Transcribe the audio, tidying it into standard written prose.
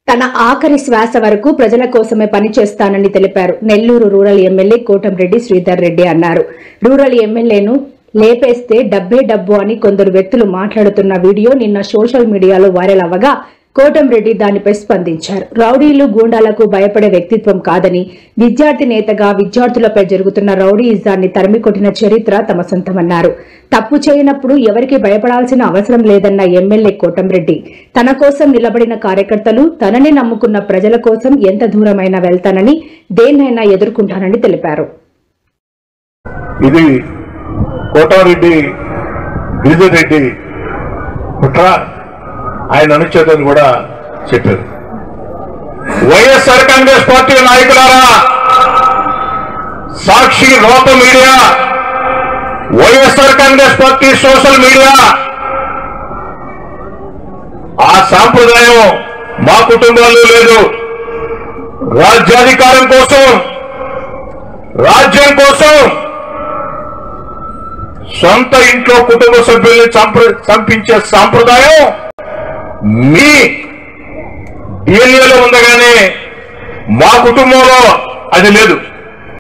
తన ఆఖరి శ్వాస వరకు ప్రజల కోసమే పనిచేస్తానని తెలిపారు. నెల్లూరు రూరల్ ఎమ్మెల్యే కోటంరెడ్డి శ్రీధర్ రెడ్డి అన్నారు. రూరల్ ఎమ్మెల్యేను లేపేస్తే డబ్బే డబ్బు అని కొందరు వ్యక్తులు మాట్లాడుతున్న వీడియో నిన్న సోషల్ మీడియాలో వైరల్ అవ్వగా కోటంరెడ్డి దానిపై స్పందించారు. రౌడీలు గూండాలకు భయపడే వ్యక్తిత్వం కాదని, విద్యార్థి నేతగా విద్యార్థులపై జరుగుతున్న రౌడీయిజాన్ని తరిమికొట్టిన చరిత్ర తమ సొంతమన్నారు. తప్పు చేయనప్పుడు ఎవరికి భయపడాల్సిన అవసరం లేదన్న ఎమ్మెల్యే కోటంరెడ్డి తన కోసం నిలబడిన కార్యకర్తలు, తనని నమ్ముకున్న ప్రజల కోసం ఎంత దూరమైనా వెళ్తానని, దేన్నైనా ఎదుర్కొంటానని తెలిపారు. ఇది కోటారెడ్డి గిరిజరెడ్డి కుట్ర ఆయన అనుచేతను కూడా చెప్పారు. వైఎస్ఆర్ కాంగ్రెస్ పార్టీ నాయకులారా, సాక్షి లోక media, YSR Congress party social media, ఆ సాంప్రదాయం మా కుటుంబాల్లో లేదు. రాజ్యాధికారం కోసం, రాజ్యం కోసం సొంత ఇంట్లో కుటుంబ సభ్యుల్ని చంపించే సాంప్రదాయం మీ డిఎన్ఏలో ఉండగానే మా కుటుంబంలో అది లేదు.